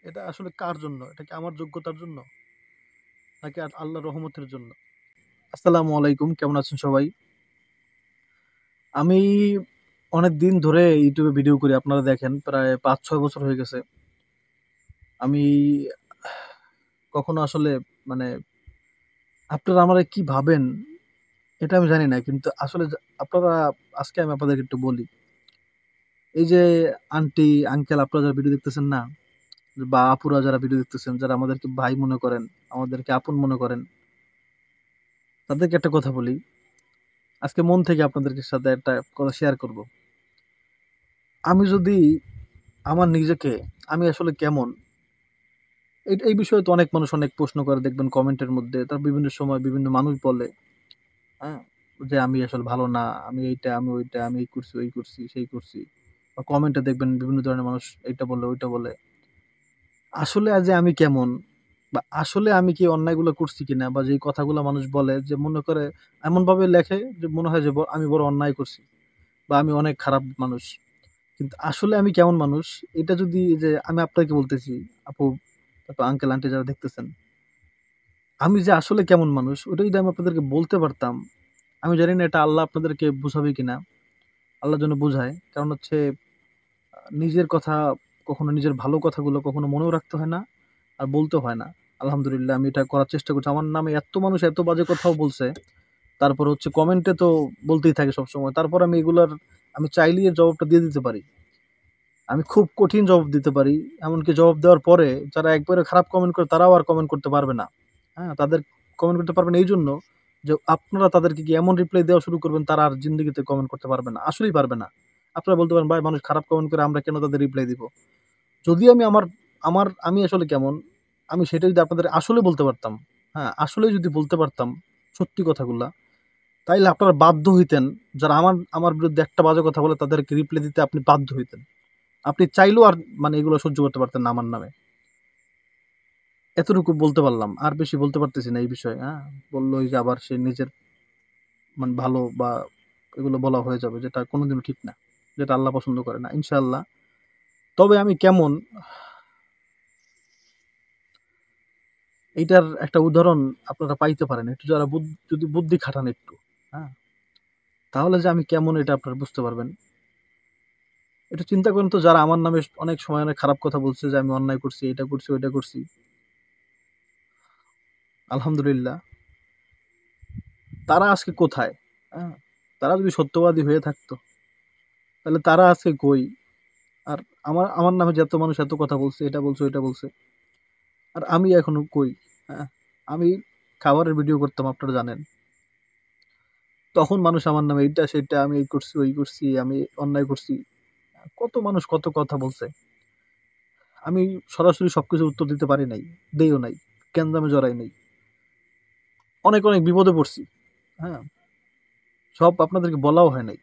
এটা আসলে কার জন্য? এটা কি আমার যোগ্যতার জন্য? নাকি আল্লাহর রহমতের জন্য? আসসালামু আলাইকুম। কেমন আছেন সবাই? আমি অনেকদিন ধরে ইউটিউবে ভিডিও করি। আপনারা দেখেন প্রায় ৫-৬ বছর হয়ে গেছে। আমি কখনো আসলে মানে আপনারা আমারে কি ভাবেন এটা আমি জানি না। কিন্তু আসলে আপনারা আজকে আমি আপনাদেরকে একটু বলি। এই যে আন্টি, আঙ্কেল আপনারা যারা ভিডিও দেখতেছেন না? বা আপুরা যারা ভিডিও দেখতেছেন, যারা আমাদেরকে ভাই মনে করেন, আমাদেরকে আপন মনে করেন, তাদেরকে একটা কথা বলি। আজকে মন থেকে আপনাদের সাথে একটা কথা শেয়ার করব। আমি যদি আমার নিজেকে আমি আসলে কেমন এই বিষয়ে তো অনেক মানুষ অনেক প্রশ্ন করে দেখবেন কমেন্টের মধ্যে। তার বিভিন্ন সময় বিভিন্ন মানুষ বলে, হ্যাঁ? যে আমি আসলে ভালো না, আমি এইটা, আমি ওইটা, আমি এই করছি, ওই করছি, সেই করছি। বা কমেন্টে দেখবেন বিভিন্ন ধরনের মানুষ এইটা বলে, ওইটা বলে। আসলে যে আমি কেমন বা আসলে আমি কি অন্যায়গুলো করছি কিনা বা যেই কথাগুলো মানুষ বলে যে মনে করে এমনভাবে লেখে যে মনে হয় যে আমি বড় অন্যায় করছি বা আমি অনেক খারাপ মানুষ। কিন্তু আসলে আমি কেমন মানুষ এটা যদি যে আমি আপনাকে বলতেছি আপু, তারপর আঙ্কেল আন্টি যারা দেখতেছেন, আমি যে আসলে কেমন মানুষ ওটা যদি আমি আপনাদেরকে বলতে পারতাম, আমি জানি না এটা আল্লাহ আপনাদেরকে বুঝাবে কিনা। আল্লাহ যেন বুঝায়, কারণ হচ্ছে নিজের কথা কখনো, নিজের ভালো কথাগুলো কখনো মনেও রাখতে হয় না আর বলতে হয় না। আলহামদুলিল্লাহ আমি এটা করার চেষ্টা করছি। আমার নামে এত মানুষ এত বাজে কথাও বলছে, তারপর হচ্ছে কমেন্টে তো বলতেই থাকে সবসময়। তারপর আমি এগুলার আমি চাইলেই এর জবাবটা দিয়ে দিতে পারি। আমি খুব কঠিন জবাব দিতে পারি। এমনকি জবাব দেওয়ার পরে যারা একবারে খারাপ কমেন্ট করে তারাও আর কমেন্ট করতে পারবে না। হ্যাঁ? তাদের কমেন্ট করতে পারবে না এইজন্য যে আপনারা তাদেরকে কি এমন রিপ্লাই দেওয়া শুরু করবেন তারা আর জিন্দেগিতে কমেন্ট করতে পারবে না। আসলেই পারবে না। আপনারা বলতে পারেন, "ভাই মানুষ খারাপ কমেন্ট করে আমরা কেন তাদের রিপ্লাই দিব?" যদি আমি আমার আমার আমি আসলে কেমন আমি সেটা যদি আপনাদের আসলে বলতে পারতাম, হ্যাঁ? আসলেই যদি বলতে পারতাম সত্যি কথাগুলা, তাইলে আপনারা বাধ্য হইতেন, যারা আমার বিরুদ্ধে একটা বাজে কথা বলে তাদেরকে রিপ্লাই দিতে আপনি বাধ্য হইতেন। আপনি চাইলেও আর এগুলো সহ্য করতে পারতেন না আমার নামে। এতটুকু বলতে পারলাম। আর বেশি বলতে পারতেছি না এই বিষয়ে, হ্যাঁ? বললেই যে আবার সে নিজের ভালো বা এগুলো বলা হয়ে যাবে, যেটা কোনোদিনও ঠিক না। যেটা আল্লাহ পছন্দ করে না। ইনশাআল্লাহ। তবে আমি কেমন এইটার একটা উদাহরণ আপনারা পাইতে পারেন। একটু যারা যদি বুদ্ধি খাটান একটু, হ্যাঁ? তাহলে যে আমি কেমন এটা আপনারা বুঝতে পারবেন। একটু চিন্তা করেন তো, যারা আমার নামে অনেক সময় অনেক খারাপ কথা বলছে যে আমি অন্যায় করছি, এটা করছি, ওইটা করছি। আলহামদুলিল্লাহ। তারা আজকে কোথায়? হ্যাঁ? তারা যদি সত্যবাদী হয়ে থাকতো, তাহলে তারা আজকে কই? আর আমার নামে যে এত মানুষ এত কথা বলছে, এটা বলছে, ওইটা বলছে। আর আমি এখনো কই? হ্যাঁ? আমি খাবারের ভিডিও করতাম আপনারা জানেন। তখন মানুষ আমার নামে এইটা সেইটা, আমি এই করছি, ওই করছি, আমি অন্যায় করছি। কত মানুষ কত কথা বলছে। আমি সরাসরি সবকিছুর উত্তর দিতে পারি নাই, দেইও নাই, গ্যান্জামে জড়াই নাই। অনেক, অনেক বিপদে পড়ছি। হ্যাঁ? সব আপনাদেরকে বলাও হয় নাই।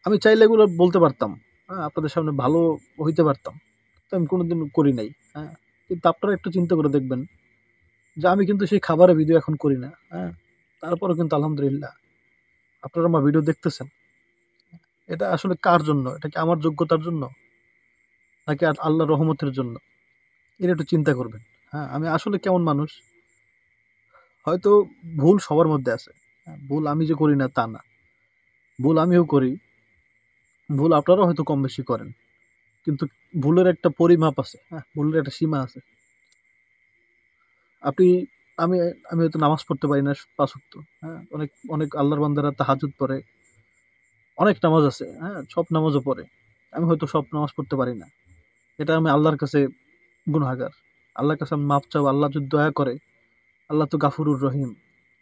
আমি চাইলে এগুলো বলতে পারতাম। হ্যাঁ? আপনাদের সামনে ভালো হইতে পারতাম। তো আমি কোনোদিন করি নাই। হ্যাঁ? কিন্তু আপনারা একটু চিন্তা করে দেখবেন যে আমি কিন্তু সেই খাবারের ভিডিও এখন করি না। হ্যাঁ? তারপরেও কিন্তু আলহামদুলিল্লাহ আপনারা আমার ভিডিও দেখতেছেন। এটা আসলে কার জন্য? এটা কি আমার যোগ্যতার জন্য? নাকি আল্লাহর রহমতের জন্য? এটা একটু চিন্তা করবেন। হ্যাঁ? আমি আসলে কেমন মানুষ? হয়তো ভুল সবার মধ্যে আছে। হ্যাঁ? ভুল আমি যে করি না তা না। ভুল আমিও করি। ভুল আপনারাও হয়তো কম বেশি করেন। কিন্তু ভুলের একটা পরিমাপ আছে। হ্যাঁ? ভুলের একটা সীমা আছে। আপনি আমি আমি হয়তো নামাজ পড়তে পারি না ৫ ওয়াক্ত। হ্যাঁ? অনেক, অনেক আল্লাহর বান্দারা তাহাজ্জুদ পড়ে। অনেক নামাজ আছে। হ্যাঁ? সব নামাজও পড়ে। আমি হয়তো সব নামাজ পড়তে পারি না। এটা আমি আল্লাহর কাছে গুনাহগার। আল্লাহর কাছে আমি মাপ চাবো। আল্লাহ যদি দয়া করে, আল্লাহ তো গাফুরুর রহিম।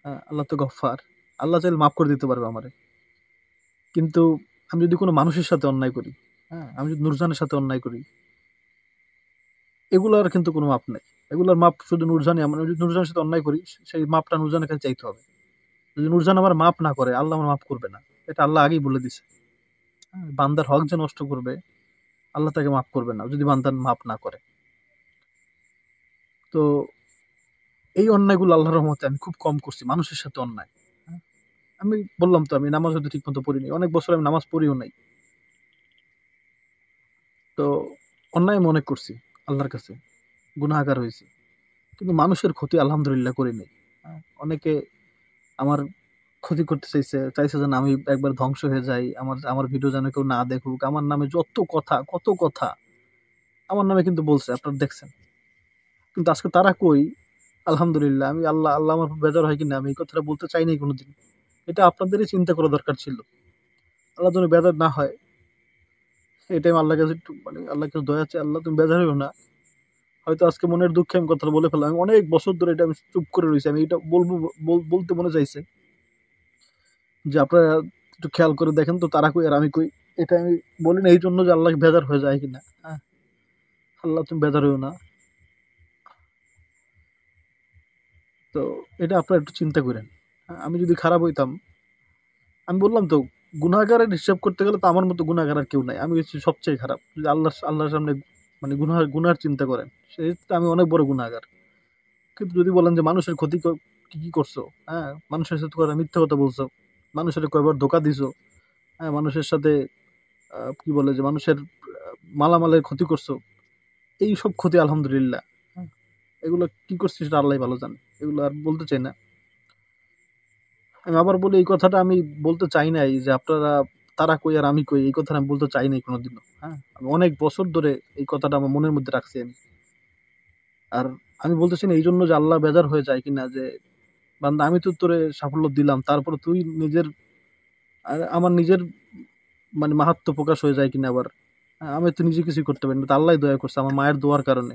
হ্যাঁ? আল্লাহ তো গফ্ফার। আল্লাহ চাইলে মাফ করে দিতে পারবে আমারে। কিন্তু আমি যদি কোনো মানুষের সাথে অন্যায় করি, হ্যাঁ? আমি যদি নূরজানের সাথে অন্যায় করি, এগুলার কিন্তু কোনো মাপ নাই। এগুলার মাপ শুধু নূরজানই, আমি যদি নূরজানের সাথে অন্যায় করি, সেই মাপটা নূরজানের কাছে চাইতে হবে। যদি নূরজান আমার মাপ না করে, আল্লাহ আমার মাফ করবে না। এটা আল্লাহ আগেই বলে দিছে। হ্যাঁ? বান্দার হক যে নষ্ট করবে, আল্লাহ তাকে মাফ করবে না যদি বান্দার মাপ না করে। তো এই অন্যায়গুলো আল্লাহর রহমতে আমি খুব কম করছি মানুষের সাথে অন্যায়। হ্যাঁ? আমি বললাম তো আমি নামাজ হয়তো ঠিকমতো পড়িনি। অনেক বছর আমি নামাজ পড়িও নাই। তো অন্যায় মনে করছি আল্লাহর কাছে, গুনাহগার হয়েছি, কিন্তু মানুষের ক্ষতি আলহামদুলিল্লাহ করি নাই। অনেকে আমার ক্ষতি করতে চাইছে যেন আমি একবার ধ্বংস হয়ে যাই, আমার আমার ভিডিও যেন কেউ না দেখুক, আমার নামে যত কথা কত কথা আমার নামে কিন্তু বলছে, আপনারা দেখছেন। কিন্তু আজকে তারা কই? আলহামদুলিল্লাহ, আমি আল্লাহ আল্লাহ আমার উপর বেজার হয় কিনা আমি এই কথাটা বলতে চাই নাই কোনোদিন। এটা আপনাদেরই চিন্তা করা দরকার ছিল। আল্লাহ যেন বেজার না হয়, এটাই আমি আল্লাহর কাছে একটু মানে আল্লাহর কাছে দয়া চাই, আল্লাহ তুমি বেজার হইও না। হয়তো আজকে মনের দুঃখে আমি কথাটা বলে ফেললাম, আমি অনেক বছর ধরে এটা আমি চুপ করে রয়েছি, আমি এটা বলবো, বলতে মনে চাইছে যে আপনারা একটু খেয়াল করে দেখেন তো তারা কই আর আমি কই। এটা আমি বলি না এই জন্য যে আল্লাহ বেজার হয়ে যায় কিনা। হ্যাঁ, আল্লাহ তুমি বেজার হইও না। তো এটা আপনারা একটু চিন্তা করেন। আমি যদি খারাপ হইতাম, আমি বললাম তো, গুনাহগারের হিসাব করতে গেলে তো আমার মতো গুনাহগার আর কেউ নাই, আমি হচ্ছি সবচেয়ে খারাপ। যদি আল্লাহর সামনে মানে গুনার চিন্তা করেন, সেই তো আমি অনেক বড় গুনাহগার। কিন্তু যদি বলেন যে মানুষের ক্ষতি কি কি করছো, হ্যাঁ, মানুষের সাথে কথা মিথ্যা কথা বলছো, মানুষের কয়বার ধোকা দিছো, হ্যাঁ, মানুষের সাথে কি বলে যে মানুষের মালামালের ক্ষতি করছো, এই সব ক্ষতি আলহামদুলিল্লাহ। হ্যাঁ, এগুলো কি করছি সেটা আল্লাহ ভালো জানে, এগুলো আর বলতে চাই না। আমি আবার বলি, এই কথাটা আমি বলতে চাই নাই যে আপনারা তারা কই আর আমি কই, এই কথাটা আমি বলতে চাই নাই কোনোদিনও। হ্যাঁ, আমি অনেক বছর ধরে এই কথাটা আমার মনের মধ্যে রাখছি আমি। আর আমি বলতেছি না এই জন্য যে আল্লাহ বেজার হয়ে যায় কিনা, যে বান্দা আমি তো তোরে সাফল্য দিলাম, তারপরে তুই নিজের আমার নিজের মানে মাহাত্ম্য প্রকাশ হয়ে যায় কিনা আবার। আমি তো নিজে কিছুই করতে পারি না, তো আল্লাহ দয়া করছে আমার মায়ের দোয়ার কারণে।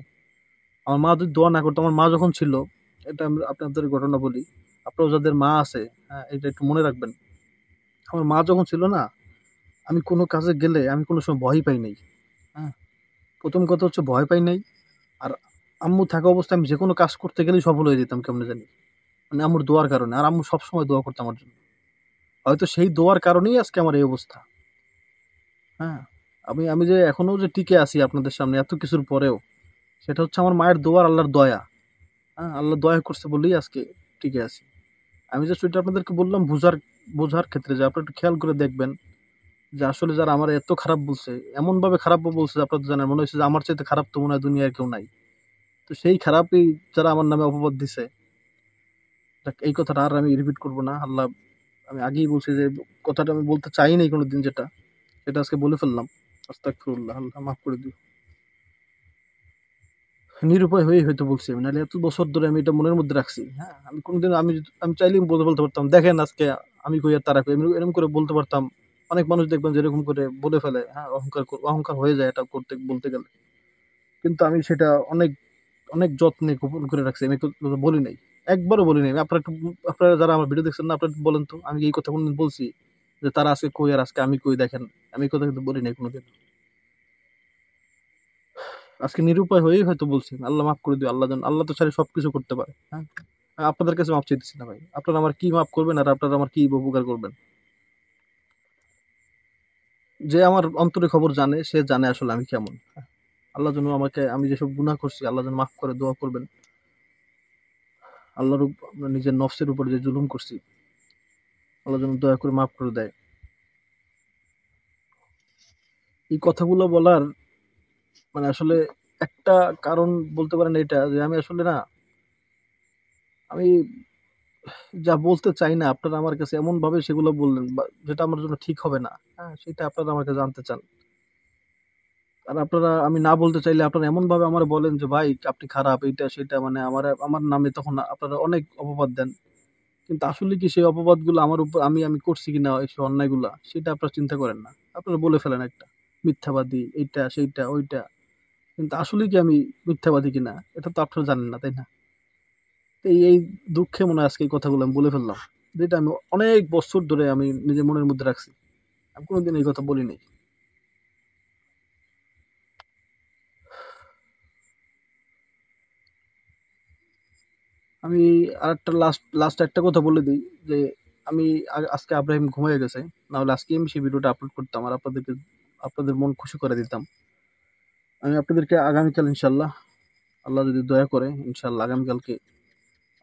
আমার মা যদি দোয়া না করতো, আমার মা যখন ছিল, এটা আমি আপনাদের ঘটনা বলি, আপনারাও যাদের মা আছে, হ্যাঁ, এটা একটু মনে রাখবেন। আমার মা যখন ছিল না, আমি কোনো কাজে গেলে আমি কোনো সময় ভয় পাই নাই। হ্যাঁ, প্রথম কথা হচ্ছে ভয় পাই নাই। আর আম্মু থাকা অবস্থায় আমি যে কোনো কাজ করতে গেলেই সফল হয়ে যেতাম কেমনে জানি, মানে আম্মুর দোয়ার কারণে। আর আম্মু সবসময় দোয়া করতো আমার জন্য। হয়তো সেই দোয়ার কারণেই আজকে আমার এই অবস্থা। হ্যাঁ, আমি আমি যে এখনো যে টিকে আছি আপনাদের সামনে এত কিছুর পরেও, সেটা হচ্ছে আমার মায়ের দোয়ার, আল্লাহর দয়া। হ্যাঁ, আল্লাহ দয়া করছে বলেই আজকে টিকে আছি। আমি জাস্ট ওইটা আপনাদেরকে বললাম বোঝার ক্ষেত্রে, যে আপনারা একটু খেয়াল করে দেখবেন যে আসলে যারা আমার এত খারাপ বলছে, এমন ভাবে খারাপ বলছে যে আপনারা তো জানেন, মনে হচ্ছে যে আমার চাইতে খারাপ তো মনে হয় দুনিয়ার কেউ নাই। তো সেই খারাপই যারা আমার নামে অপবাদ দিছে, এই কথাটা আর আমি রিপিট করব না। আল্লাহ, আমি আগেই বলছি যে কথাটা আমি বলতে চাই নাই কোনোদিন, যেটা সেটা আজকে বলে ফেললাম। আস্তাগফিরুল্লাহ, আল্লাহ মাফ করে দিও। নিরুপায় হয়েই হয়তো বলছি আমি, নাহলে এত বছর ধরে আমি এটা মনের মধ্যে রাখছি। হ্যাঁ, আমি কোনোদিন আমি চাইলেই বলতে পারতাম, দেখেন আজকে আমি কই আর তারা কই, আমি এরকম করে বলতে পারতাম। অনেক মানুষ দেখবেন যে এরকম করে বলে ফেলে, হ্যাঁ, অহংকার হয়ে যায় এটা করতে বলতে গেলে। কিন্তু আমি সেটা অনেক অনেক যত্নে গোপন করে রাখছি, আমি কথা বলি নাই, একবারও বলি নাই। আপনারা যারা আমার ভিডিও দেখছেন না, আপনারা একটু বলেন তো আমি কি এই কথা কোনদিন বলছি যে তারা আজকে কই আর আজকে আমি কই দেখেন? আমি এই কথা কিন্তু বলি নাই কোনোদিন। আজকে নিরুপায় হয়েই হয়তো বলছি, আল্লাহ মাফ করে দিও। আল্লাহ তো চাইলে সবকিছু করতে পারে। হ্যাঁ, আমি আপনাদের কাছে মাপ চাইতেছি না ভাই, আপনারা আমার কি মাফ করবেন আর আপনারা আমার কি উপকার করবেন? যে আমার অন্তরে খবর জানে সে জানে আসলে আমি কেমন। হ্যাঁ, আল্লাহ যেন আমাকে, আমি যেসব গুনাহ করছি আল্লাহ যেন মাফ করে দোয়া করবেন। আমরা নিজের নফসের উপর যে জুলুম করছি, আল্লাহ যেন দয়া করে মাফ করে দেয়। এই কথাগুলো বলার মানে আসলে একটা কারণ বলতে পারেন এটা, যে আমি আসলে না, আমি যা বলতে চাই না আপনারা আমার কাছে এমন ভাবে সেগুলো বললেন, যেটা আমার জন্য ঠিক হবে না। হ্যাঁ, সেটা আপনারা আমাকে জানতে চান। আর আপনারা, আমি না বলতে চাইলে আপনারা এমন ভাবে আমার বলেন যে ভাই আপনি খারাপ, এইটা সেটা, মানে আমার নামে তখন আপনারা অনেক অপবাদ দেন। কিন্তু আসলে কি সেই অপবাদগুলো আমার উপর আমি আমি করছি কিনা, সেই অন্যায়গুলা সেটা আপনারা চিন্তা করেন না। আপনারা বলে ফেলেন একটা মিথ্যাবাদী, এইটা সেইটা ওইটা। কিন্তু আসলে কি আমি মিথ্যাবাদী কিনা এটা তো আপনারা জানেন না, তাই না? তো এই দুঃখে মনে হয় আজকে এই কথাগুলো আমি বলে ফেললাম, যেটা আমি অনেক বছর ধরে আমি নিজের মনের মধ্যে রাখছি। আমি কোনোদিন এই কথা বলি নাই। আমি আরেকটা লাস্ট লাস্ট একটা কথা বলে দিই, যে আমি আজকে আব্রাহিম ঘুমিয়ে গেছে, না হলে আজকে আমি সেই ভিডিওটা আপলোড করতাম আর আপনাদের মন খুশি করে দিতাম। আমি আপনাদেরকে আগামীকাল ইনশাল্লাহ, আল্লাহ যদি দয়া করে, ইনশাল্লাহ আগামীকালকে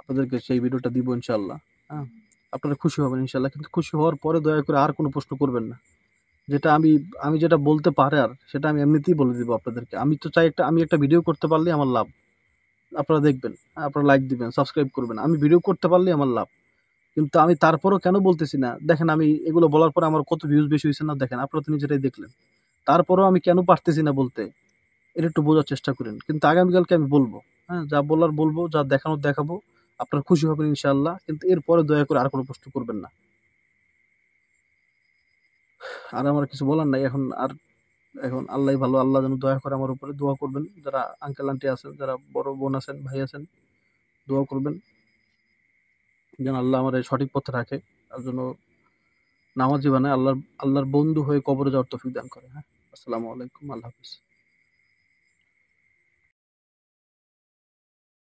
আপনাদেরকে সেই ভিডিওটা দিব ইনশাল্লাহ। হ্যাঁ, আপনারা খুশি হবেন ইনশাল্লাহ, কিন্তু খুশি হওয়ার পরে দয়া করে আর কোনো প্রশ্ন করবেন না। যেটা আমি যেটা বলতে পারার সেটা আমি এমনিতেই বলে দিব আপনাদেরকে। আমি তো চাই আমি একটা ভিডিও করতে পারলেই আমার লাভ। আপনারা দেখবেন, আপনারা লাইক দিবেন, সাবস্ক্রাইব করবেন। আমি ভিডিও করতে পারলেই আমার লাভ। কিন্তু আমি তারপরেও কেন বলতেছি না? দেখেন আমি এগুলো বলার পরে আমার কত ভিউজ বেশি হইছে না দেখেন। আপনারা তো নিজেরাই দেখলেন। তারপরেও আমি কেন পারতেছি না বলতে? এটা একটু বোঝার চেষ্টা করেন। কিন্তু আগামীকালকে আমি বলব। হ্যাঁ? যা বলার বলব, যা দেখানোর দেখাবো। আপনারা খুশি হবেন ইনশাআল্লাহ। কিন্তু এরপরে দয়া করে আর কোন প্রশ্ন করবেন না। আর আমার কিছু বলার নাই। এখন আল্লাহই ভালো। আল্লাহ যেন দয়া করে আমার উপরে। দোয়া করবেন। যারা আঙ্কেল আন্টি আছেন, যারা বড় বোন আছেন, ভাই আছেন, দোয়া করবেন। যেন আল্লাহ আমারে সঠিক পথে রাখে। আর যেন নামাজি বানায় আল্লাহর বন্ধু হয়ে কবরে যাওয়ার তৌফিক দান করে। হ্যাঁ? আসসালামু আলাইকুম। আল্লাহ হাফেজ।